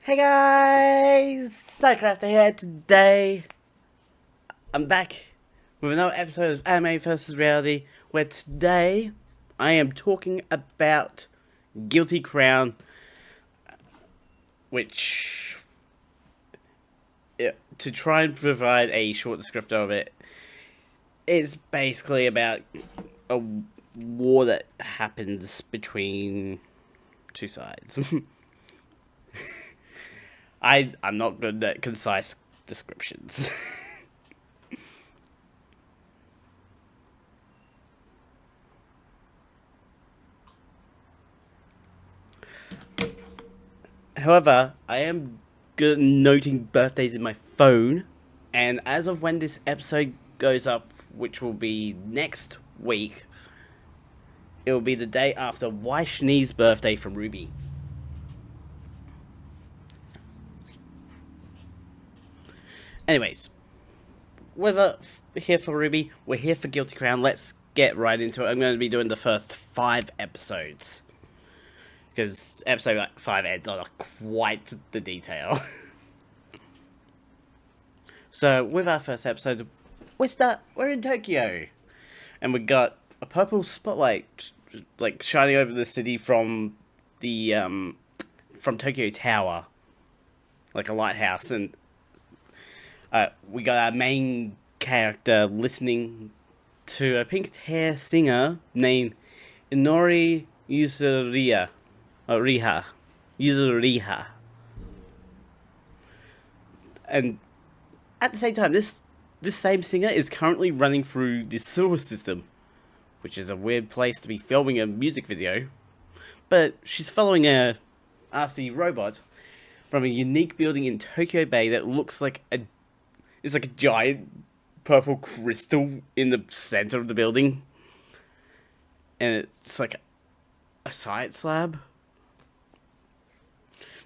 Hey guys, Cycrafter here. Today, I'm back with another episode of Anime vs. Reality, where today I am talking about Guilty Crown, which, to try and provide a short descriptor of it, it's basically about a war that happens between two sides. I'm not good at concise descriptions. However, I am good at noting birthdays in my phone, and as of when this episode goes up, which will be next week, it will be the day after Waishni's birthday from Ruby. Anyways, we're here for Ruby, we're here for Guilty Crown, let's get right into it. I'm going to be doing the first 5 episodes, because episode 5 ends on quite the detail. So, with our first episode, we're in Tokyo, and we got a purple spotlight, like, shining over the city from the, from Tokyo Tower, like a lighthouse, and we got our main character listening to a pink-haired singer named Inori Yuzuriha. And at the same time, this same singer is currently running through the sewer system, which is a weird place to be filming a music video. But she's following a RC robot from a unique building in Tokyo Bay that looks like it's like a giant purple crystal in the center of the building, and it's like a science lab.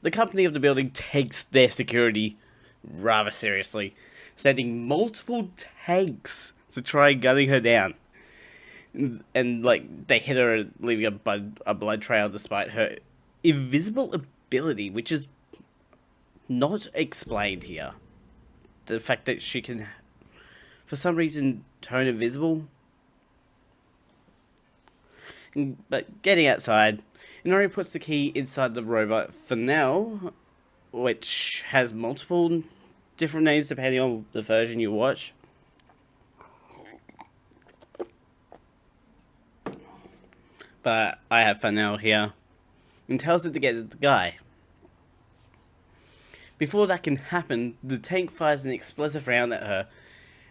The company of the building takes their security rather seriously, sending multiple tanks to try gunning her down. And like, they hit her, leaving a blood trail despite her invisible ability, which is not explained here. The fact that she can, for some reason, turn invisible. But getting outside, Inori puts the key inside the robot for now, which has multiple different names depending on the version you watch. But I have Fanel here, and tells it to get the guy. Before that can happen, the tank fires an explosive round at her,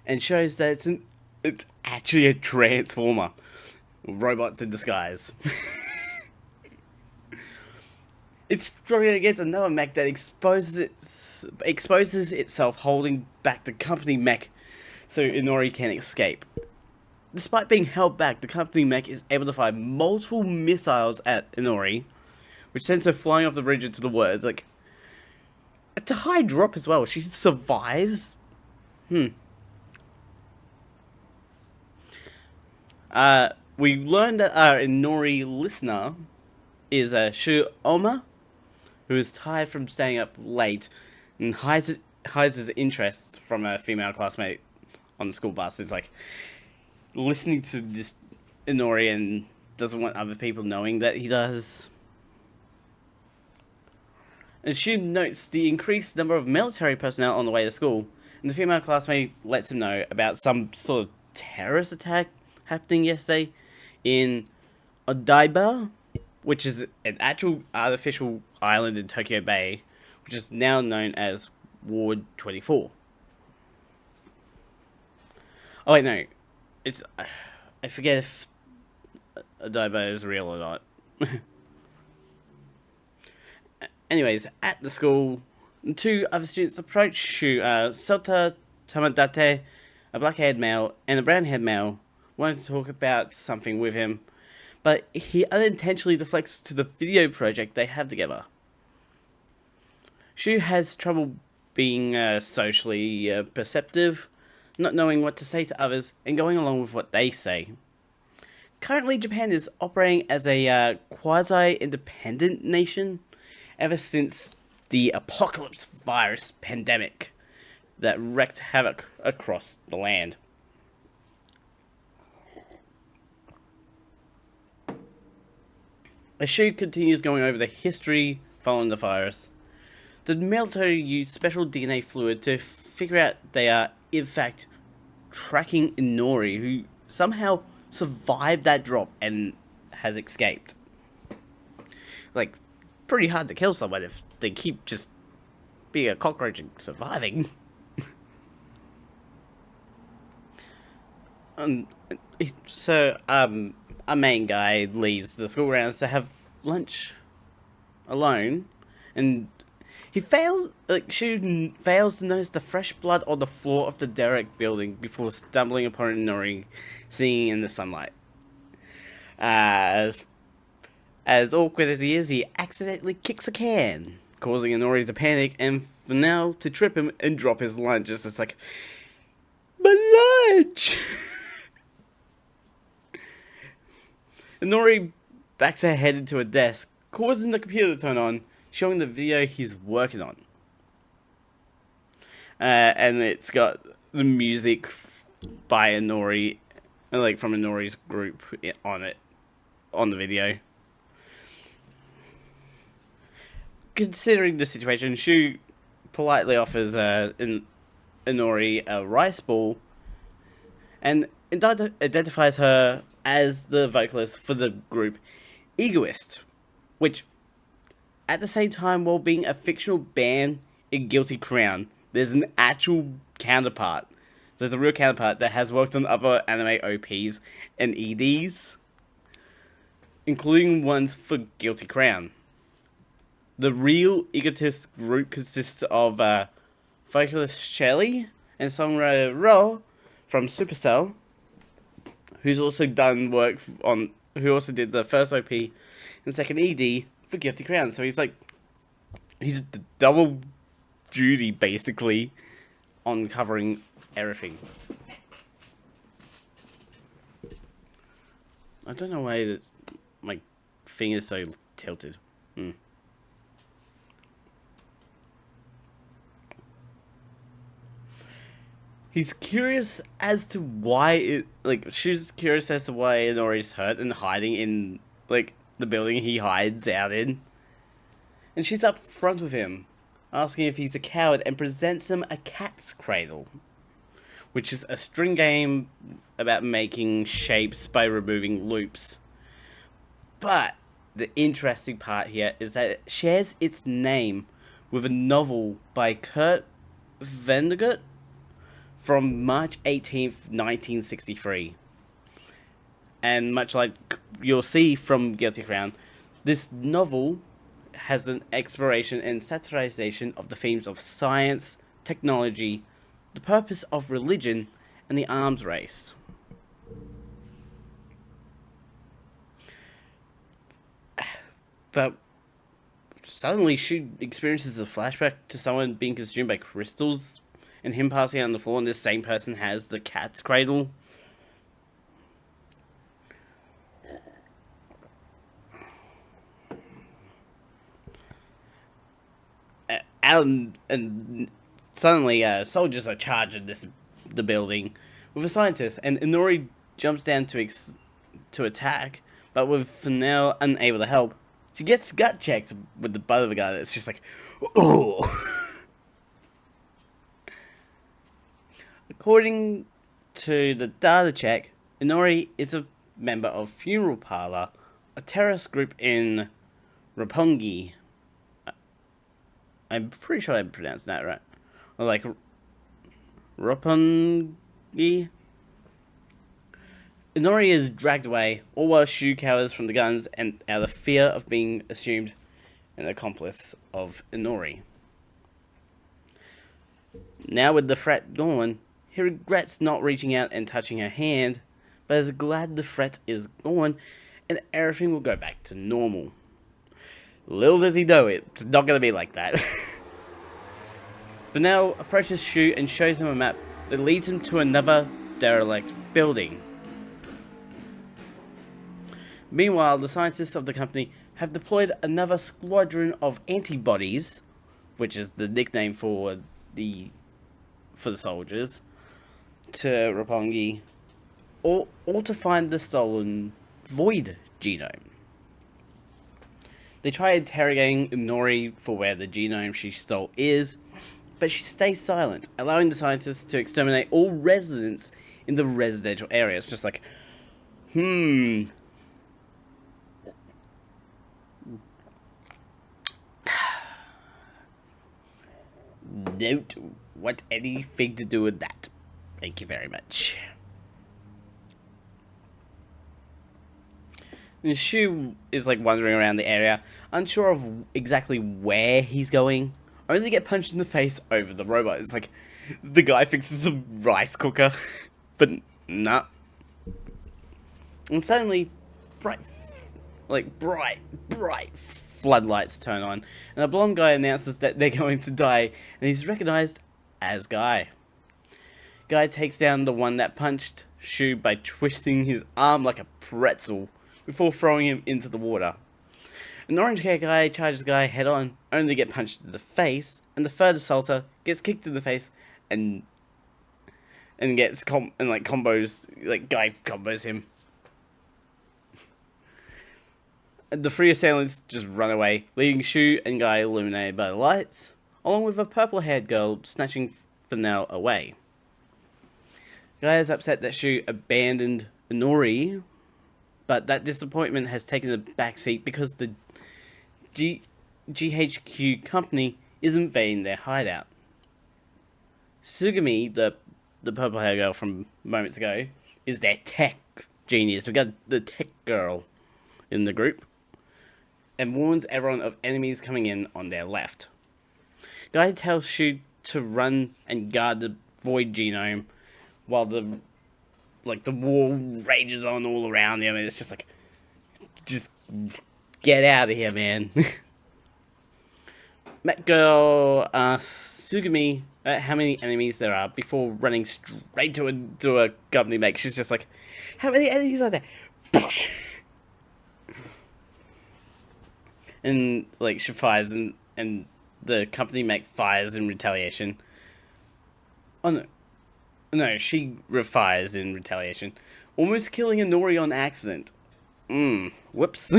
and shows that it's actually a transformer. Robots in disguise. It's struggling against another mech that exposes itself, holding back the company mech so Inori can escape. Despite being held back, the company mech is able to fire multiple missiles at Inori, which sends her flying off the bridge into the woods. Like, it's a high drop as well. She survives. We learned that our Inori listener is Shu Oma, who is tired from staying up late and hides his interests from a female classmate on the school bus. It's like listening to this Inori and doesn't want other people knowing that he does. And Shu notes the increased number of military personnel on the way to school, and the female classmate lets him know about some sort of terrorist attack happening yesterday in Odaiba, which is an actual artificial island in Tokyo Bay, which is now known as Ward 24. Oh wait, no. I forget if Odaiba is real or not. Anyways, at the school, 2 other students approach Shu, Sota Tamadate, a black-haired male, and a brown-haired male, wanted to talk about something with him, but he unintentionally deflects to the video project they have together. Shu has trouble being socially perceptive, not knowing what to say to others, and going along with what they say. Currently, Japan is operating as a quasi-independent nation, ever since the apocalypse virus pandemic that wreaked havoc across the land. As Shu continues going over the history following the virus, the military used special DNA fluid to figure out they are, in fact, tracking Inori, who somehow survived that drop and has escaped. Like, pretty hard to kill someone if they keep just being a cockroach and surviving. So, our main guy leaves the school grounds to have lunch alone, and he fails to notice the fresh blood on the floor of the derelict building before stumbling upon Inori singing in the sunlight. As awkward as he is, he accidentally kicks a can, causing Inori to panic and Fennell to trip him and drop his lunch. It's just like, my lunch! Inori backs her head into a desk, causing the computer to turn on, showing the video he's working on. And it's got the music by Inori, like from Inori's group on it, on the video. Considering the situation, Shu politely offers Inori a rice ball and identifies her as the vocalist for the group Egoist, which, at the same time, while being a fictional band in Guilty Crown, there's an actual counterpart. There's a real counterpart that has worked on other anime OPs and EDs, including ones for Guilty Crown. The real Egotist group consists of vocalist Shelly and songwriter Ro from Supercell, who also did the first OP and second ED for Guilty Crown. So he's double duty basically on covering everything. I don't know why my finger's so tilted. He's curious as to why she's curious as to why Inori's hurt and hiding in, the building he hides out in. And she's up front with him, asking if he's a coward, and presents him a cat's cradle, which is a string game about making shapes by removing loops. But the interesting part here is that it shares its name with a novel by Kurt Vonnegut from March 18th, 1963. And much like you'll see from Guilty Crown, this novel has an exploration and satirization of the themes of science, technology, the purpose of religion, and the arms race. But suddenly she experiences a flashback to someone being consumed by crystals and him passing out on the floor, and this same person has the cat's cradle. And suddenly soldiers are charging the building with a scientist, and Inori jumps down to attack, but with Fennell unable to help, she gets gut checked with the butt of a gun. It's just like, oh. According to the data check, Inori is a member of Funeral Parlor, a terrorist group in Roppongi. I'm pretty sure I pronounced that right. Or Roppongi. Inori is dragged away, all while Shu cowers from the guns and out of fear of being assumed an accomplice of Inori. Now with the threat gone, he regrets not reaching out and touching her hand, but is glad the threat is gone and everything will go back to normal. Little does he know it's not going to be like that. Fennell approaches Shu and shows him a map that leads him to another derelict building. Meanwhile, the scientists of the company have deployed another squadron of antibodies, which is the nickname for the soldiers, to Roppongi, or to find the stolen Void genome. They try interrogating Nori for where the genome she stole is, but she stays silent, allowing the scientists to exterminate all residents in the residential area. It's just like, don't want anything to do with that. Thank you very much. And Shu is like wandering around the area, unsure of exactly where he's going, only to get punched in the face over the robot. It's like the guy fixes a rice cooker, but nah. And suddenly, bright floodlights turn on, and a blonde guy announces that they're going to die, and he's recognized as Guy. Guy takes down the one that punched Shu by twisting his arm like a pretzel before throwing him into the water. An orange-haired guy charges Guy head-on, only to get punched in the face, and the third assaulter gets kicked in the face and gets combos, like Guy combos him. And the three assailants just run away, leaving Shu and Guy illuminated by the lights, along with a purple-haired girl snatching Fennell away. Guy is upset that Shu abandoned Nori, but that disappointment has taken a backseat because the GHQ company is invading their hideout. Sugami, the purple-haired girl from moments ago, is their tech genius. We got the tech girl in the group, and warns everyone of enemies coming in on their left. Guy tells Shu to run and guard the Void genome while the war rages on all around him, and it's just like, just get out of here, man. Met Girl asks Sugami how many enemies there are before running straight to a company mech. She's just like, how many enemies are there? And like she fires and the company mech fires in retaliation. Oh no, she refires in retaliation, almost killing Nori on accident. Whoops.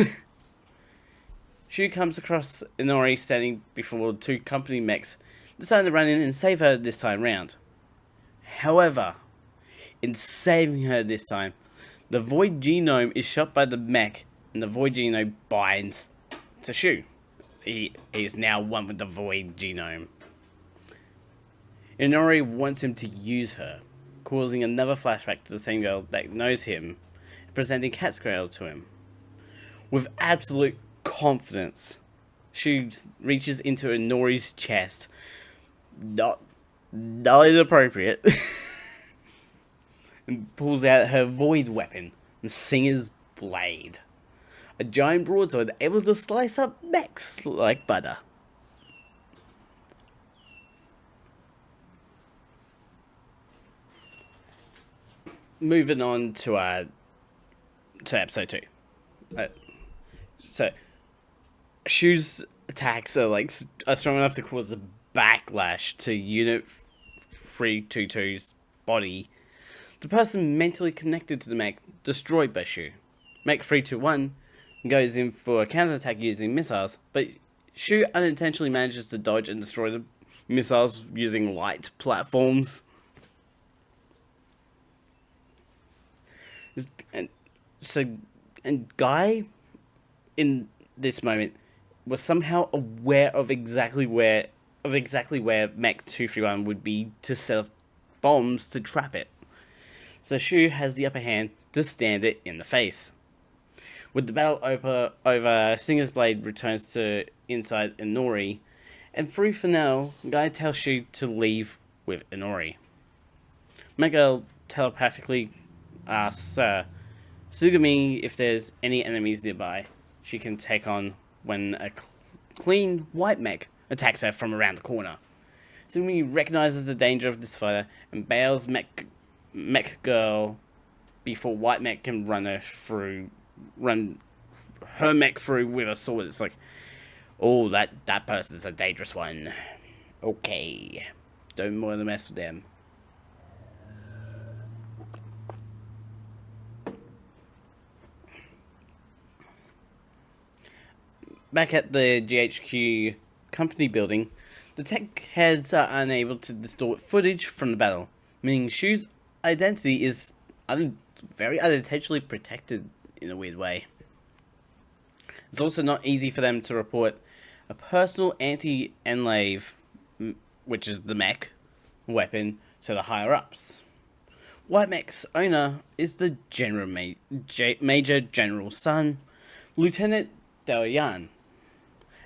Shu comes across Inori standing before two company mechs, deciding to run in and save her this time round. However, in saving her this time, the Void genome is shot by the mech, and the Void genome binds to Shu. He is now one with the Void genome. Inori wants him to use her, causing another flashback to the same girl that knows him, presenting Catscale to him. With absolute confidence, she reaches into Inori's chest, not inappropriate, and pulls out her Void weapon, the Singer's Blade. A giant broadsword able to slice up mechs like butter. Moving on to episode 2. So, Shu's attacks are strong enough to cause a backlash to Unit 322's body. The person mentally connected to the mech destroyed by Shu. Mech 321 goes in for a counterattack using missiles, but Shu unintentionally manages to dodge and destroy the missiles using light platforms. And Guy, in this moment, was somehow aware of exactly where Mech 231 would be to set off bombs to trap it. So Shu has the upper hand to stand it in the face. With the battle over, Singer's Blade returns to inside Inori, and through Fennell, Guy tells Shu to leave with Inori. Mega telepathically asks Sugami if there's any enemies nearby she can take on when a clean white mech attacks her from around the corner. Sugami recognizes the danger of this fighter and bails mech girl before white mech can run her mech through with a sword. It's like, Oh, that person's a dangerous one. Okay. Don't want to mess with them. Back at the GHQ company building, the tech heads are unable to distort footage from the battle, meaning Shu's identity is very unintentionally protected in a weird way. It's also not easy for them to report a personal anti-enlave, which is the mech, weapon to the higher-ups. White Mech's owner is the Major General's son, Lieutenant Daoyan.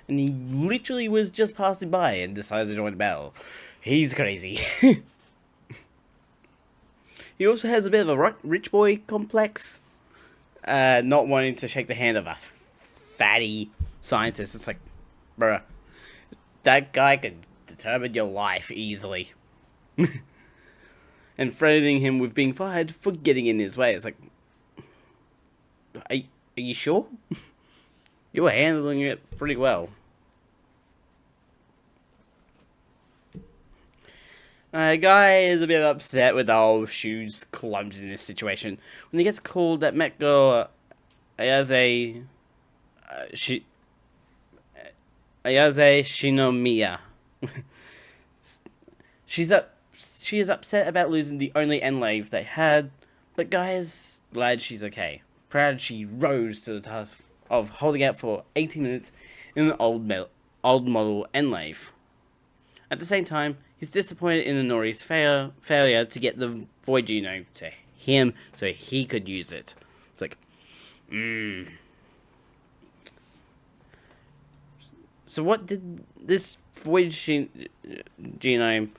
And he literally was just passing by and decided to join the battle. He's crazy. He also has a bit of a rich boy complex. Not wanting to shake the hand of a fatty scientist. It's like, bruh, that guy could determine your life easily. And threatening him with being fired for getting in his way. It's like, are you sure? You were handling it pretty well. Guy is a bit upset with the whole Shu's clumsiness situation when he gets called that Mech Girl Ayase Shinomiya. She is upset about losing the only enlave they had, but Guy is glad she's okay. Proud she rose to the task of holding out for 18 minutes in an old model enlave. At the same time, he's disappointed in Inori's failure to get the void genome to him so he could use it. It's like, So what did this void genome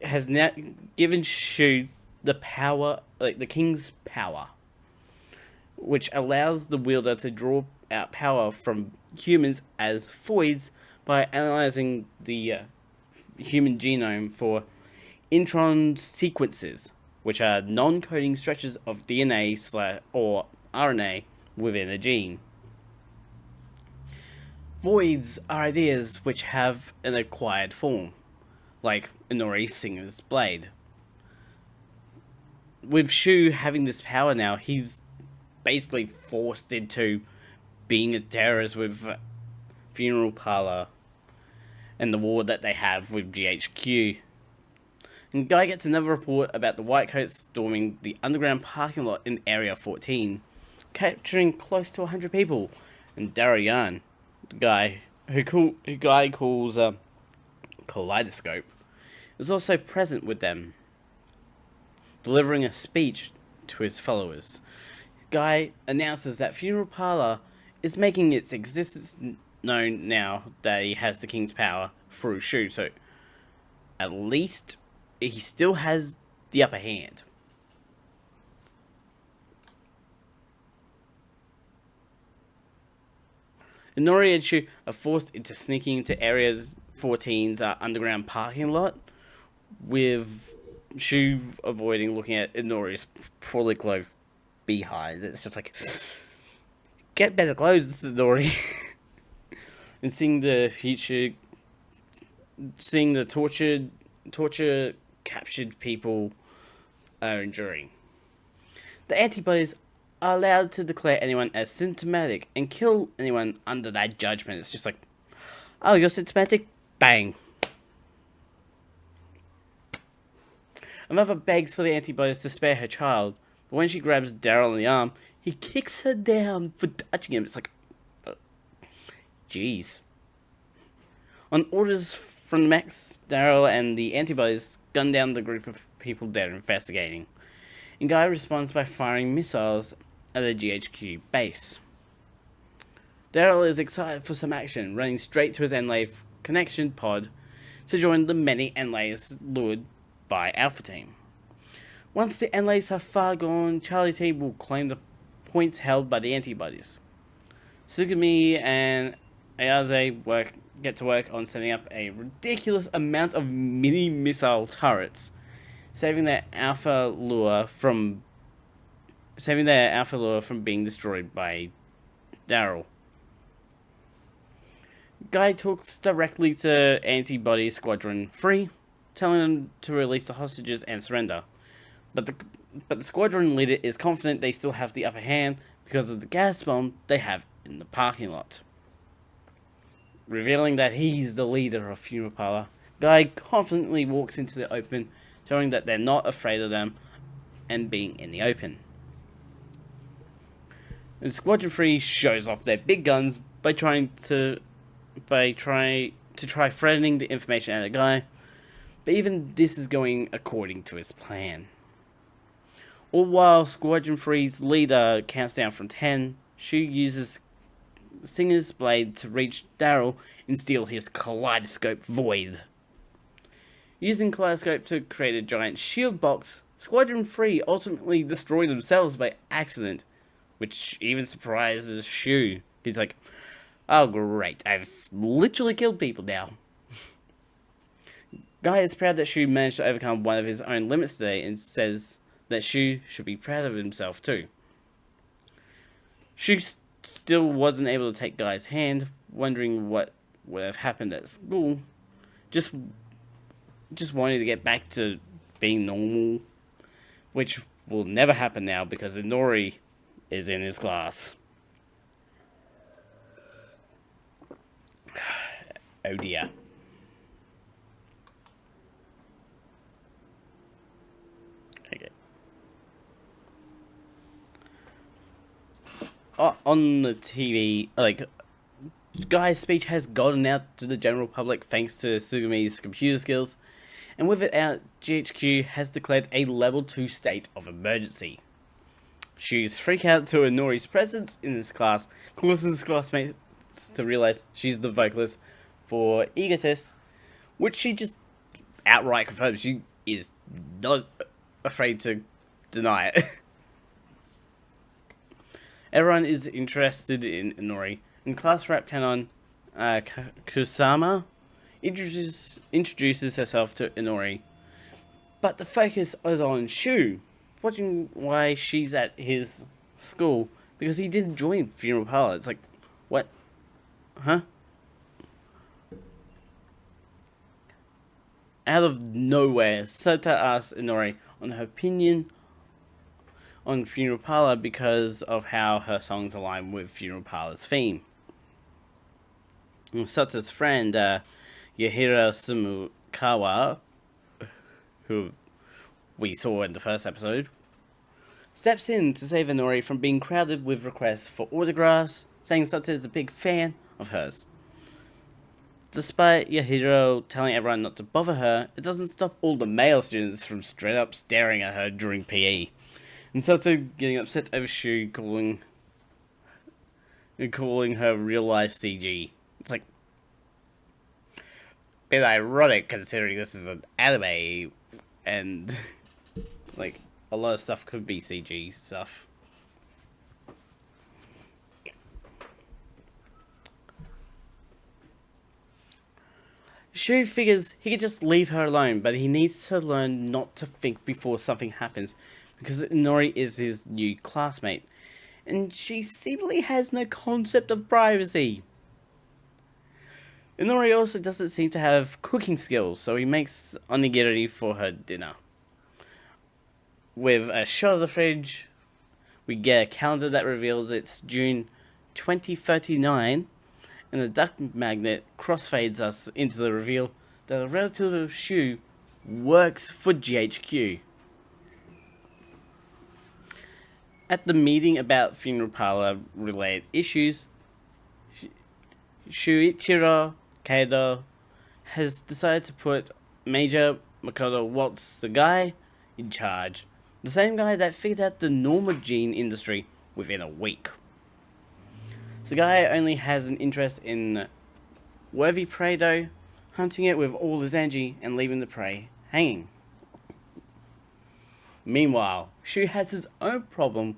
has now given Shu the power, like the king's power, which allows the wielder to draw out power from humans as voids by analyzing the human genome for intron sequences, which are non-coding stretches of DNA or RNA within a gene. Voids are ideas which have an acquired form, like Inori Singer's blade. With Shu having this power now, he's basically forced into being a terrorist with Funeral Parlor and the war that they have with GHQ. And Guy gets another report about the Whitecoats storming the underground parking lot in Area 14, capturing close to 100 people. And Darayan, the guy who Guy calls Kaleidoscope, is also present with them, delivering a speech to his followers. Guy announces that Funeral Parlor is making its existence known now that he has the king's power through Shu, so at least he still has the upper hand. Inori and Shu are forced into sneaking into Area 14's underground parking lot, with Shu avoiding looking at Inori's poorly clothed behind. It's just like, get better clothes, Inori. And seeing the torture captured people are enduring. The antibodies are allowed to declare anyone as symptomatic and kill anyone under that judgment. It's just like, oh, you're symptomatic? Bang. A mother begs for the antibodies to spare her child, but when she grabs Daryl in the arm, he kicks her down for touching him. It's like, jeez. On orders from Max, Daryl and the antibodies gun down the group of people they're investigating. And Guy responds by firing missiles at the GHQ base. Daryl is excited for some action, running straight to his Enlave connection pod to join the many Enlaves lured by Alpha Team. Once the Enlaves are far gone, Charlie Team will claim the points held by the antibodies. Sugami and Ayase get to work on setting up a ridiculous amount of mini missile turrets, saving their alpha lure from being destroyed by Daryl. Guy talks directly to Antibody Squadron 3, telling them to release the hostages and surrender. But the squadron leader is confident they still have the upper hand because of the gas bomb they have in the parking lot. Revealing that he's the leader of Funeral Parlor, Guy confidently walks into the open, showing that they're not afraid of them and being in the open. And Squadron 3 shows off their big guns by trying to threatening the information out of Guy, but even this is going according to his plan. All while Squadron 3's leader counts down from 10, Shu uses Singer's blade to reach Daryl and steal his kaleidoscope void. Using kaleidoscope to create a giant shield box, Squadron 3 ultimately destroy themselves by accident, which even surprises Shu. He's like, oh great, I've literally killed people now. Guy is proud that Shu managed to overcome one of his own limits today and says that Shu should be proud of himself too. Shu still wasn't able to take Guy's hand, wondering what would have happened at school. Just wanted to get back to being normal, which will never happen now because Inori is in his class. Oh dear. Okay. On the TV, Guy's speech has gotten out to the general public thanks to Sugumi's computer skills, and with it out, GHQ has declared a level 2 state of emergency. Shu's freak out to Inori's presence in this class causes his classmates to realize she's the vocalist for Egotist, which she just outright confirms she is not afraid to deny it. Everyone is interested in Inori, and class rap canon Kusama introduces herself to Inori, but the focus is on Shu, watching why she's at his school, because he didn't join Funeral Parlor. It's like, what? Huh? Out of nowhere, Sota asks Inori on her opinion on Funeral Parlor because of how her songs align with Funeral Parlor's theme. And Sota's friend, Yahiro Sumukawa, who we saw in the first episode, steps in to save Inori from being crowded with requests for autographs, saying Sota is a big fan of hers. Despite Yahiro telling everyone not to bother her, it doesn't stop all the male students from straight up staring at her during PE. And Sota getting upset over Shu calling her real life CG. It's like, bit ironic considering this is an anime and like a lot of stuff could be CG stuff. Shu figures he could just leave her alone, but he needs to learn not to think before something happens, because Inori is his new classmate, and she seemingly has no concept of privacy. Inori also doesn't seem to have cooking skills, so he makes onigiri for her dinner. With a shot of the fridge, we get a calendar that reveals it's June 2039, and the duck magnet crossfades us into the reveal that a relative of Shu works for GHQ. At the meeting about Funeral Parlor related issues, Shuichiro Kaido has decided to put Major Makoto Waltz, the guy, in charge. The same guy that figured out the Norma gene industry within a week. Sagai only has an interest in worthy prey though, hunting it with all his energy and leaving the prey hanging. Meanwhile, Shu has his own problem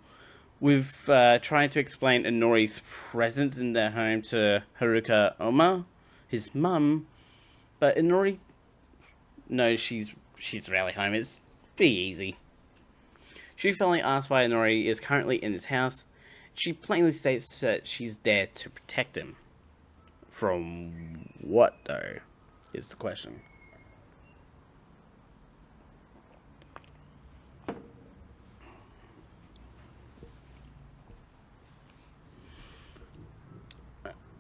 with trying to explain Inori's presence in their home to Haruka Oma, his mum, but Inori knows she's rarely home. It's pretty easy. Shu finally asks why Inori is currently in his house. She plainly states that she's there to protect him. From what, though, is the question.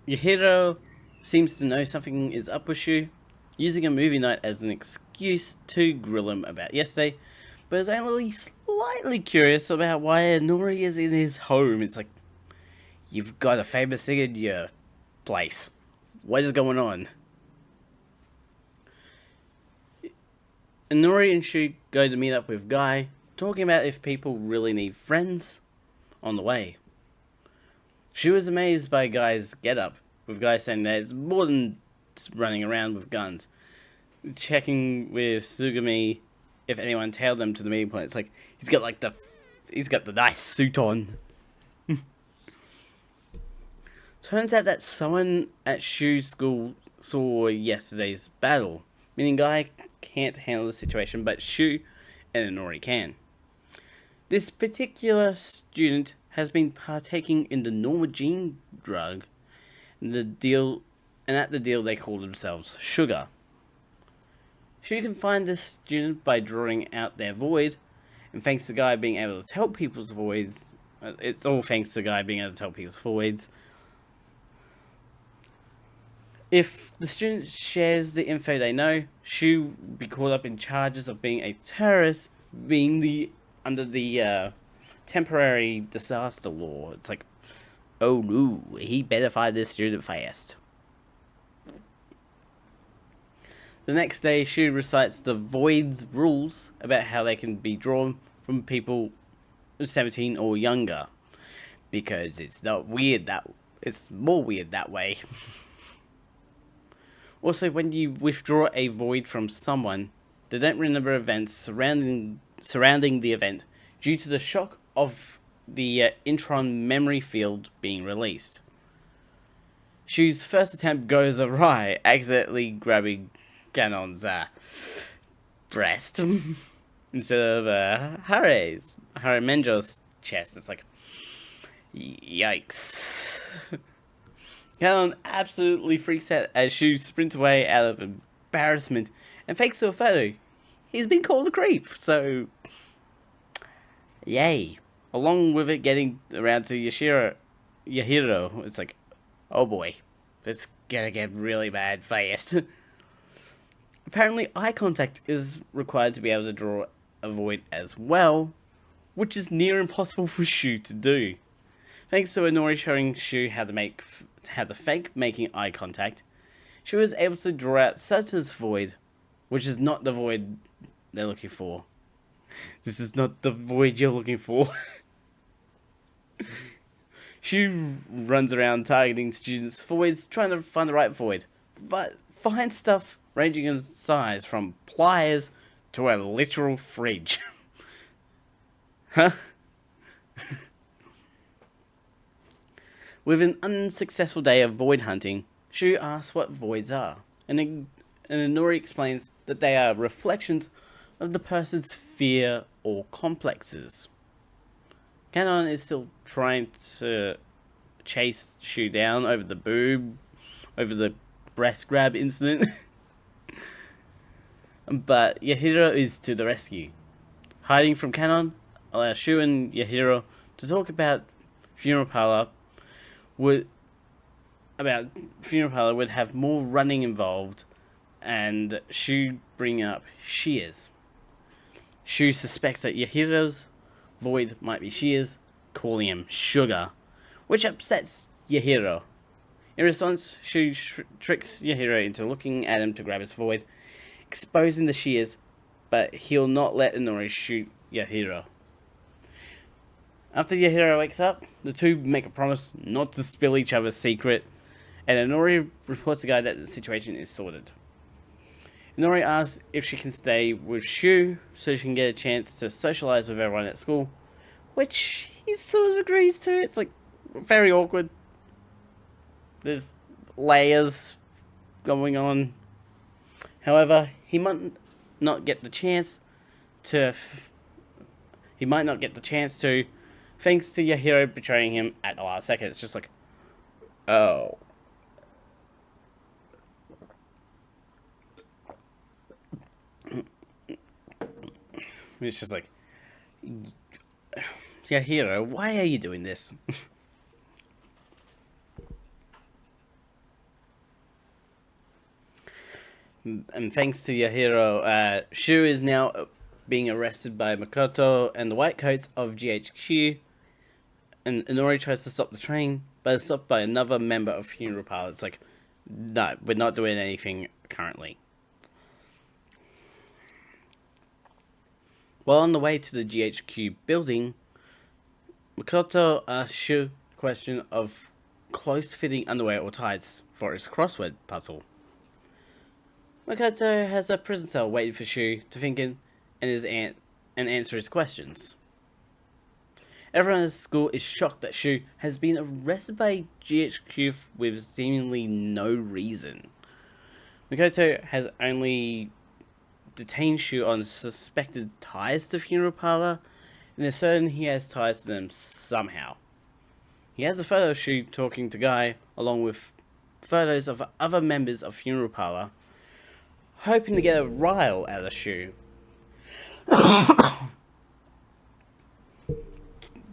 Yahiro seems to know something is up with Shu, using a movie night as an excuse to grill him about yesterday, but is only slightly curious about why Nori is in his home. It's like, you've got a famous thing in your place. What is going on? Nori and Shu go to meet up with Guy, talking about if people really need friends on the way. Shu is amazed by Guy's getup, with Guy saying that it's more than running around with guns. Checking with Sugami if anyone tailed them to the meeting point. It's like he's got the nice suit on. Turns out that someone at Shu's school saw yesterday's battle, meaning Guy can't handle the situation, but Shu and Inori can. This particular student has been partaking in the Normagene drug, and at the deal they call themselves Sugar. Shu can find this student by drawing out their void, and thanks to Guy being able to tell people's voids, it's all thanks to Guy being able to tell people's voids. If the student shares the info they know, Shu will be caught up in charges of being a terrorist, being under the temporary disaster law. It's like, oh no, he better find this student fast. The next day, Shu recites the Void's rules about how they can be drawn from people 17 or younger, because it's more weird that way. Also, when you withdraw a void from someone, they don't remember events surrounding the event due to the shock of the Intron memory field being released. Shu's first attempt goes awry, accidentally grabbing Ganon's breast instead of Menjo's chest. It's like, yikes. Ganon absolutely freaks out as Shu sprints away out of embarrassment, and thanks to a photo, he's been called a creep, so yay. Along with it getting around to Yahiro, it's like, oh boy, it's gonna get really bad fast. Apparently, eye contact is required to be able to draw a void as well, which is near impossible for Shu to do. Thanks to Inori showing Shu how to fake making eye contact, Shu was able to draw out Sota's void, which is not the void they're looking for. This is not the void you're looking for. Shu runs around targeting students' voids, trying to find the right void, but finds stuff ranging in size from pliers to a literal fridge. Huh? With an unsuccessful day of void hunting, Shu asks what voids are, and Inori explains that they are reflections of the person's fear or complexes. Ganon is still trying to chase Shu down over the breast grab incident, but Yahiro is to the rescue. Hiding from Ganon allows Shu and Yahiro to talk about funeral parlor would have more running involved, and Shu bring up shears. Shu suspects that Yahiro's void might be shears, calling him Sugar, which upsets Yahiro. In response, Shu tricks Yahiro into looking at him to grab his void, exposing the shears, but he'll not let Inori shoot Yahiro. After Yahiro wakes up, the two make a promise not to spill each other's secret, and Inori reports to Guy that the situation is sorted. Inori asks if she can stay with Shu so she can get a chance to socialize with everyone at school, which he sort of agrees to. It's like very awkward. There's layers going on. However, he might not get the chance to, thanks to Yahiro betraying him at the last second. It's just like, oh. It's just like, Yahiro, why are you doing this? And thanks to Yahiro, Shu is now being arrested by Makoto and the White Coats of GHQ, and Inori tries to stop the train, but it's stopped by another member of Funeral Parlor. It's like, no, we're not doing anything currently. While on the way to the GHQ building, Makoto asks Shu a question of close-fitting underwear or tights for his crossword puzzle. Makoto has a prison cell waiting for Shu to think in and answer his questions. Everyone at school is shocked that Shu has been arrested by GHQ with seemingly no reason. Makoto has only detained Shu on suspected ties to Funeral Parlor, and is certain he has ties to them somehow. He has a photo of Shu talking to Guy, along with photos of other members of Funeral Parlor, hoping to get a rile out of Shu.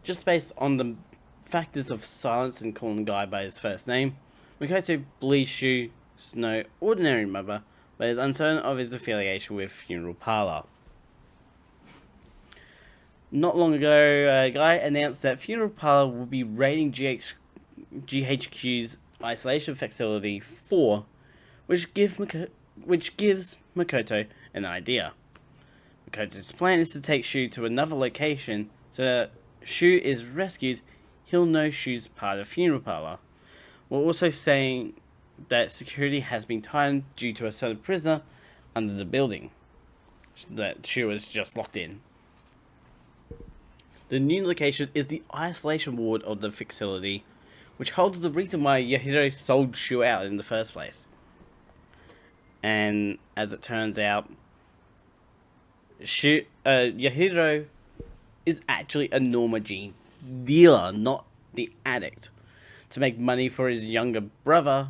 Just based on the factors of silence and calling Guy by his first name, Makoto believes Shu is no ordinary mother, but is uncertain of his affiliation with Funeral Parlor. Not long ago, Guy announced that Funeral Parlor will be raiding GHQ's isolation facility 4, which gives Makoto an idea. Makoto's plan is to take Shu to another location so that Shu is rescued. He'll know Shu's part of Funeral Parlor, while also saying that security has been tightened due to a certain prisoner under the building that Shu was just locked in. The new location is the isolation ward of the facility, which holds the reason why Yahiro sold Shu out in the first place. And as it turns out, Yahiro is actually a Norma Jean dealer, not the addict, to make money for his younger brother,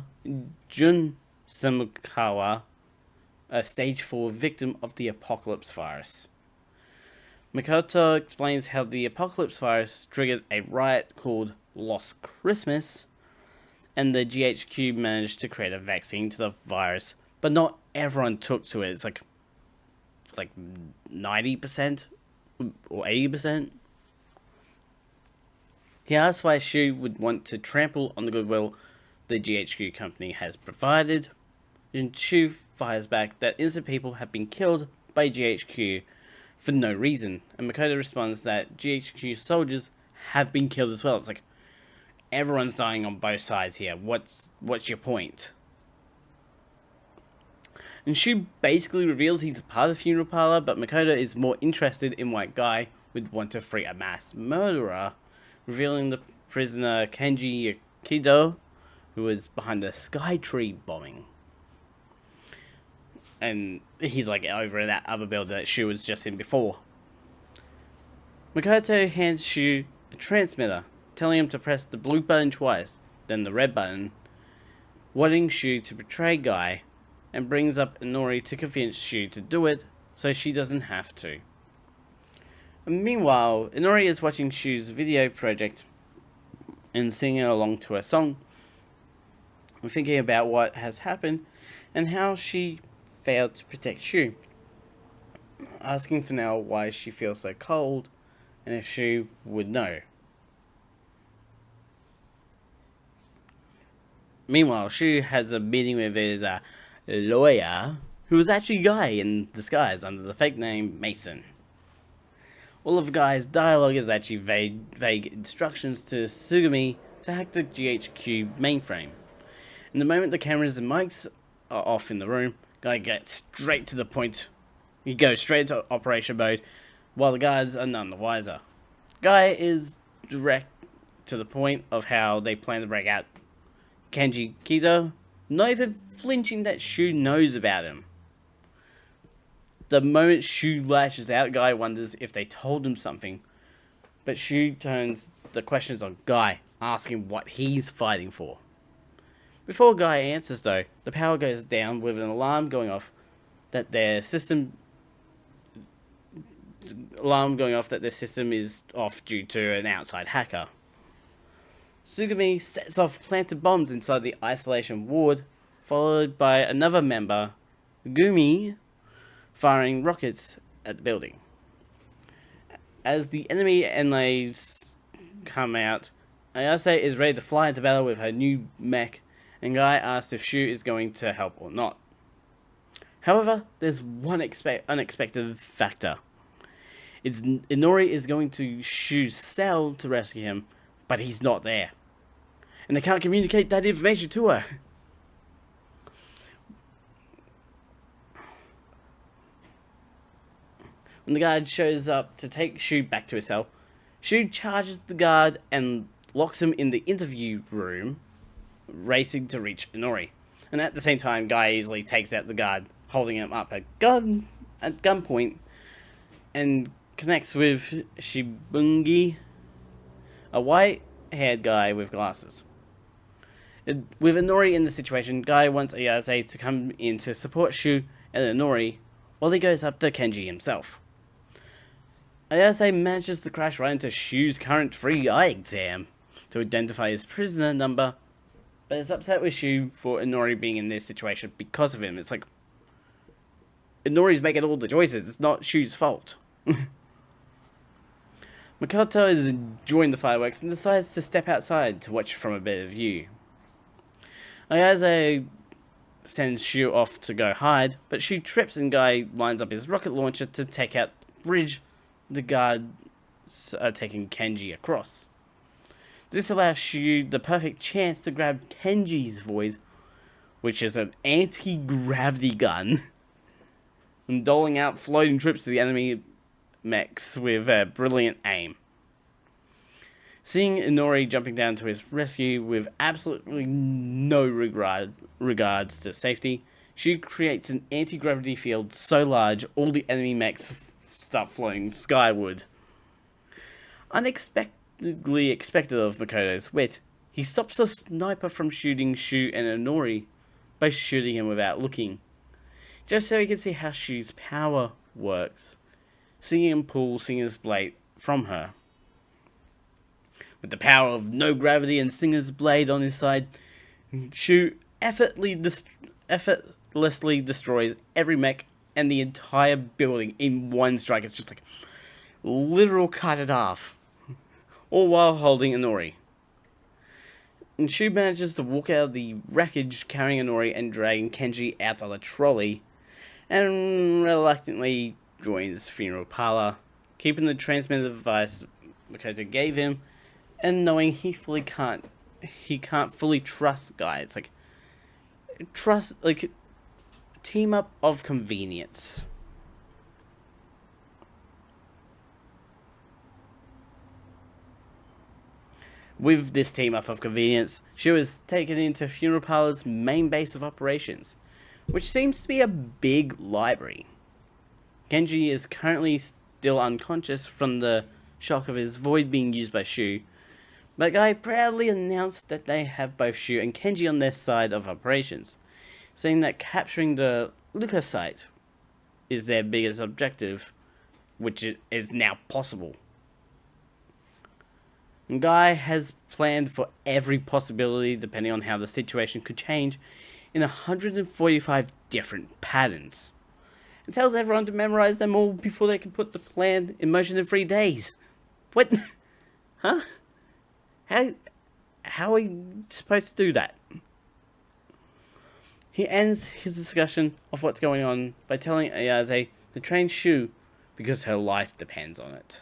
Jun Samukawa, a stage 4 victim of the apocalypse virus. Makoto explains how the apocalypse virus triggered a riot called Lost Christmas, and the GHQ managed to create a vaccine to the virus, but not everyone took to it. It's like 90% or 80%. He asks why Shu would want to trample on the goodwill the GHQ company has provided, and Shu fires back that innocent people have been killed by GHQ for no reason, and Makoto responds that GHQ soldiers have been killed as well. It's like, everyone's dying on both sides here. What's your point? And Shu basically reveals he's a part of the Funeral Parlor, but Makoto is more interested in why Guy would want to free a mass murderer, revealing the prisoner Kenji Yakido, who was behind the Skytree bombing. And he's like over in that other building that Shu was just in before. Makoto hands Shu a transmitter, telling him to press the blue button twice, then the red button, wanting Shu to betray Guy, and brings up Inori to convince Shu to do it, so she doesn't have to. And meanwhile, Inori is watching Shu's video project and singing along to her song, and thinking about what has happened and how she failed to protect Shu, asking for now why she feels so cold and if Shu would know. Meanwhile, Shu has a meeting with his lawyer, who was actually Guy in disguise under the fake name Mason. All of Guy's dialogue is actually vague instructions to Sugumi to hack the GHQ mainframe. In the moment the cameras and mics are off in the room, Guy gets straight to the point. He goes straight to operation mode, while the guards are none the wiser. Guy is direct to the point of how they plan to break out Kenji Kido, not even flinching that Shu knows about him. The moment Shu lashes out, Guy wonders if they told him something, but Shu turns the questions on Guy, asking what he's fighting for. Before Guy answers though, the power goes down with an alarm going off that their system alarm going off that their system is off due to an outside hacker. Sugami sets off planted bombs inside the isolation ward, followed by another member, Gumi, firing rockets at the building. As the enemy enclaves come out, Ayase is ready to fly into battle with her new mech, and Guy asks if Shu is going to help or not. However, there's one unexpected factor. Inori is going to Shu's cell to rescue him, but he's not there. And they can't communicate that information to her. When the guard shows up to take Shu back to his cell, Shu charges the guard and locks him in the interview room, racing to reach Inori. And at the same time, Guy easily takes out the guard, holding him up at gunpoint, and connects with Shibungi, a white-haired guy with glasses. With Inori in the situation, Guy wants Ayase to come in to support Shu and Inori while he goes up to Kenji himself. Ayase manages to crash right into Shu's current free eye exam to identify his prisoner number, but is upset with Shu for Inori being in this situation because of him. It's like, Inori's making all the choices, it's not Shu's fault. Makoto is enjoying the fireworks and decides to step outside to watch from a better view. Ayase sends Shu off to go hide, but Shu trips and Guy lines up his rocket launcher to take out the bridge the guards are taking Kenji across. This allows Shu the perfect chance to grab Kenji's voice, which is an anti-gravity gun, and doling out floating trips to the enemy mechs with brilliant aim. Seeing Inori jumping down to his rescue with absolutely no regards to safety, Shu creates an anti-gravity field so large all the enemy mechs start floating skyward. Unexpectedly expected of Makoto's wit, he stops a sniper from shooting Shu and Inori by shooting him without looking, just so he can see how Shu's power works, seeing him pull Singer's blade from her. With the power of no gravity and Singer's blade on his side, Shu effortlessly destroys every mech and the entire building in one strike. It's just like literal cut it off, all while holding Inori. And Shu manages to walk out of the wreckage carrying Inori and dragging Kenji out of the trolley, and reluctantly joins the funeral parlor, keeping the transmitter device Makoto gave him, and knowing he can't fully trust Guy. It's like team up of convenience. With this team up of convenience, Shu is taken into Funeral Parlor's main base of operations, which seems to be a big library. Kenji is currently still unconscious from the shock of his void being used by Shu, but Guy proudly announced that they have both Shu and Kenji on their side of operations, saying that capturing the leukocyte is their biggest objective, which is now possible. And Guy has planned for every possibility depending on how the situation could change in 145 different patterns, and tells everyone to memorize them all before they can put the plan in motion in 3 days. What? Huh? How are you supposed to do that? He ends his discussion of what's going on by telling Ayase to train Shu because her life depends on it.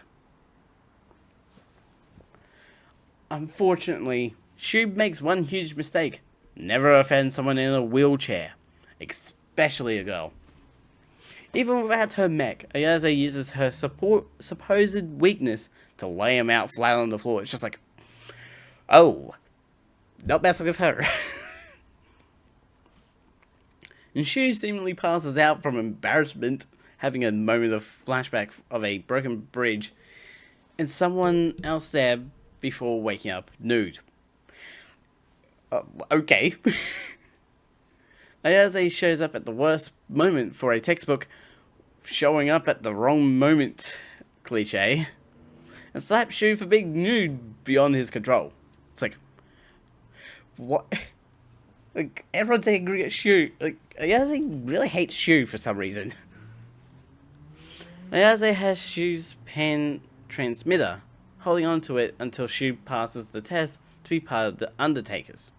Unfortunately, Shu makes one huge mistake. Never offend someone in a wheelchair, especially a girl. Even without her mech, Ayase uses her supposed weakness to lay him out flat on the floor. It's just like, oh, not messing with her. And Shu seemingly passes out from embarrassment, having a moment of flashback of a broken bridge and someone else there before waking up nude. Okay. Ayase shows up at the worst moment for a textbook, showing up at the wrong moment cliche and slaps Shu for being nude beyond his control. It's like, what? Like, everyone's angry at Shu. Like, Ayase really hates Shu for some reason. Ayase has Shu's pen transmitter, holding on to it until Shu passes the test to be part of the Undertakers.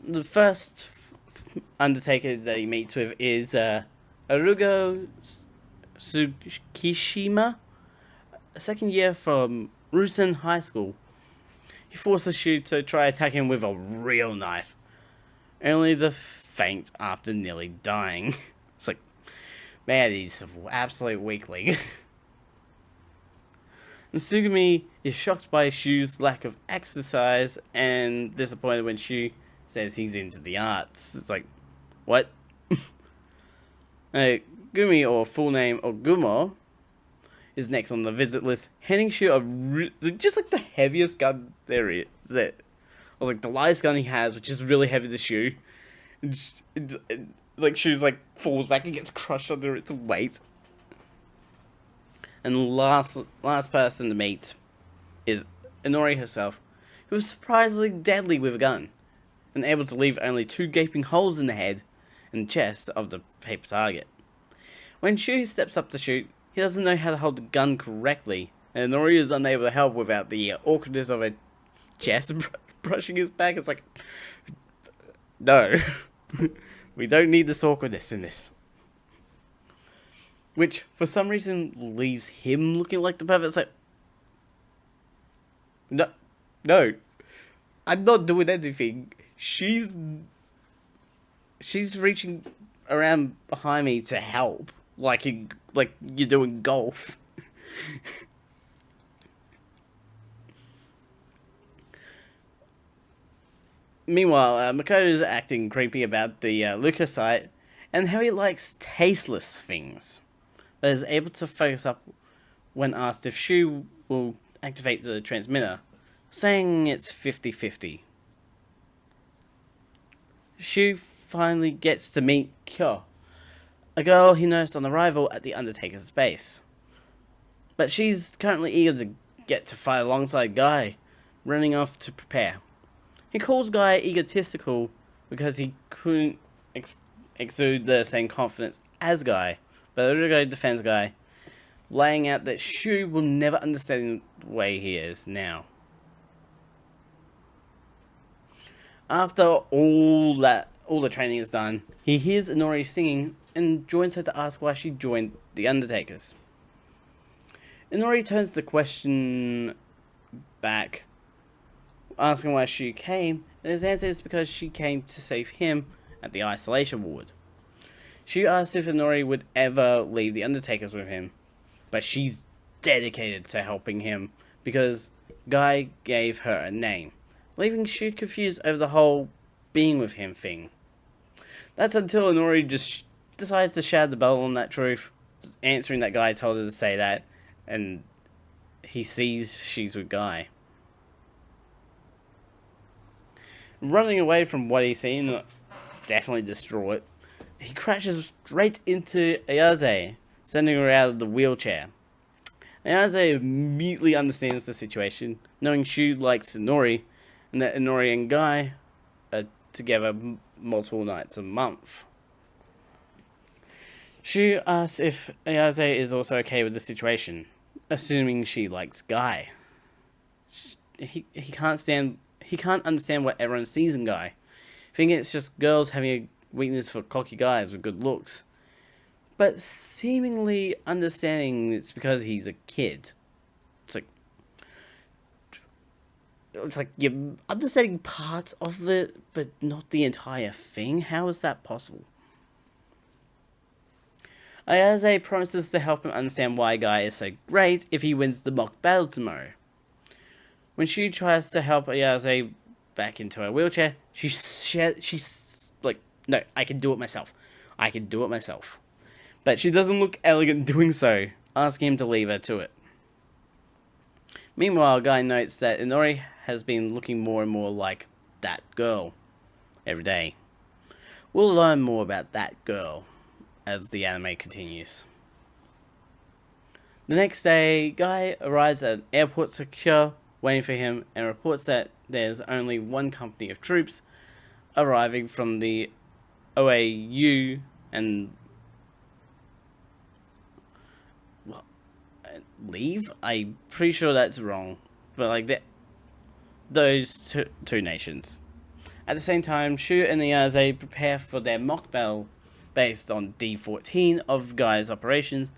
The first Undertaker that he meets with is Arugo Tsukishima, a second year from Rusen High School. He forces Shu to try attacking him with a real knife, only to faint after nearly dying. It's like, man, he's an absolute weakling. And Sugumi is shocked by Shu's lack of exercise and disappointed when Shu says he's into the arts. It's like, what? Gumi, or full name Ogumo, is next on the visit list, handing Shu just like the heaviest gun there is. Or like the lightest gun he has, which is really heavy to Shu. Like Shu's like falls back and gets crushed under its weight. And the last person to meet is Inori herself, who was surprisingly deadly with a gun, and able to leave only 2 gaping holes in the head and chest of the paper target. When Shu steps up to shoot, he doesn't know how to hold the gun correctly, and Inori is unable to help without the awkwardness of a chest brushing his back. It's like, no, we don't need this awkwardness in this. Which, for some reason, leaves him looking like the pervert. It's like, no, I'm not doing anything. She's reaching around behind me to help, like you're doing golf. Meanwhile, Makoto's acting creepy about the Luca site and how he likes tasteless things, but is able to focus up when asked if Shu will activate the transmitter, saying it's 50-50. Shu finally gets to meet Kyo, a girl he noticed on arrival at the Undertaker's base. But she's currently eager to get to fight alongside Guy, running off to prepare. He calls Guy egotistical because he couldn't exude the same confidence as Guy, but Urugo defends Guy, laying out that Shu will never understand the way he is now. After all the training is done, he hears Inori singing and joins her to ask why she joined the Undertakers. Inori turns the question back, asking why she came, and his answer is because she came to save him at the isolation ward. She asks if Inori would ever leave the Undertakers with him, but she's dedicated to helping him because Guy gave her a name, leaving Shu confused over the whole being with him thing. That's until Inori just decides to shad the bell on that truth, answering that Guy told her to say that, and he sees she's with Guy. Running away from what he's seen, definitely distraught, he crashes straight into Ayase, sending her out of the wheelchair. Ayase immediately understands the situation, knowing Shu likes Inori, and that Inori and Guy are together multiple nights a month. Shu asks if Ayase is also okay with the situation, assuming she likes Guy. He can't understand what everyone sees in Guy, thinking it's just girls having a weakness for cocky guys with good looks, but seemingly understanding it's because he's a kid. It's like you're understanding parts of it, but not the entire thing. How is that possible? Ayase promises to help him understand why Guy is so great if he wins the mock battle tomorrow. When she tries to help Ayase back into her wheelchair, she's like, no, I can do it myself. But she doesn't look elegant doing so, asking him to leave her to it. Meanwhile, Guy notes that Inori has been looking more and more like that girl every day. We'll learn more about that girl as the anime continues. The next day, Guy arrives at an airport secure, waiting for him, and reports that there's only one company of troops arriving from the OAU and leave. I'm pretty sure that's wrong, but like those two nations. At the same time, Shu and Niaze prepare for their mock battle based on D14 of Guy's operations,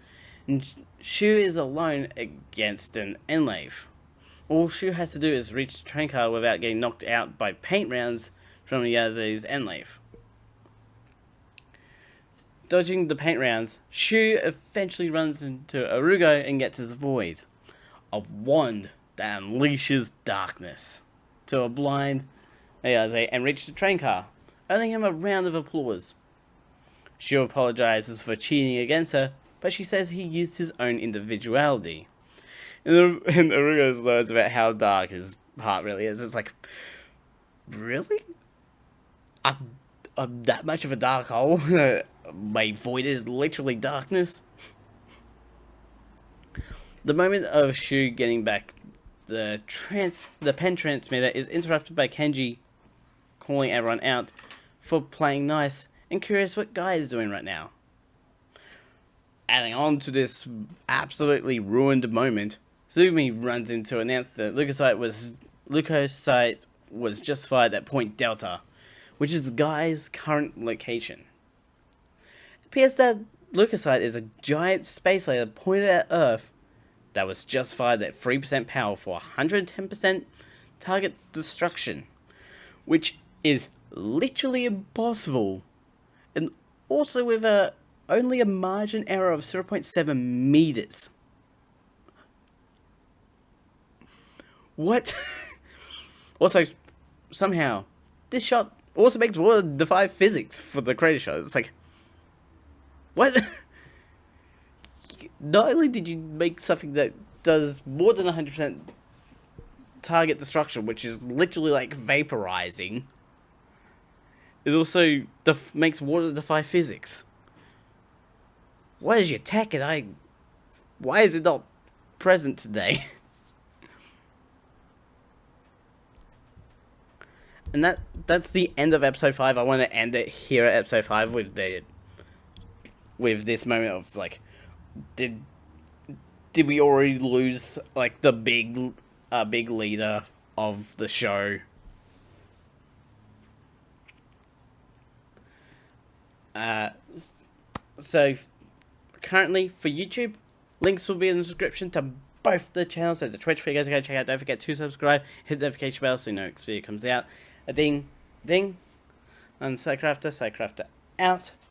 and Shu is alone against an enlave. All Shu has to do is reach the train car without getting knocked out by paint rounds from Niaze's enlave. Dodging the paint rounds, Shu eventually runs into Arugo and gets his void, a wand that unleashes darkness, to a blind Niaze and reach the train car, earning him a round of applause. Shu apologizes for cheating against her, but she says he used his own individuality. And Arugo learns about how dark his heart really is. It's like, really? I'm that much of a dark hole? My void is literally darkness. The moment of Shu getting back the pen transmitter is interrupted by Kenji calling everyone out for playing nice and curious what Guy is doing right now. Adding on to this absolutely ruined moment, Tsugumi runs in to announce that leukocyte was just fired at Point Delta, which is Guy's current location. It appears that leukocyte is a giant space laser pointed at Earth that was just fired at 3% power for 110% target destruction, which is literally impossible, and also with only a margin error of 0.7 meters. What? Also, somehow, this shot also makes water defy physics for the crater shot. It's like, what? Not only did you make something that does more than 100% target destruction, which is literally like vaporizing, it also makes water defy physics. What is your tech, and why is it not present today? And that's the end of episode 5. I want to end it here at episode 5 with this moment of like, did we already lose like the big leader of the show? So currently for YouTube, links will be in the description to both the channels. So the Twitch for you guys to go check out. Don't forget to subscribe, hit the notification bell so you know next video comes out. A ding, ding. And Sidecrafter out.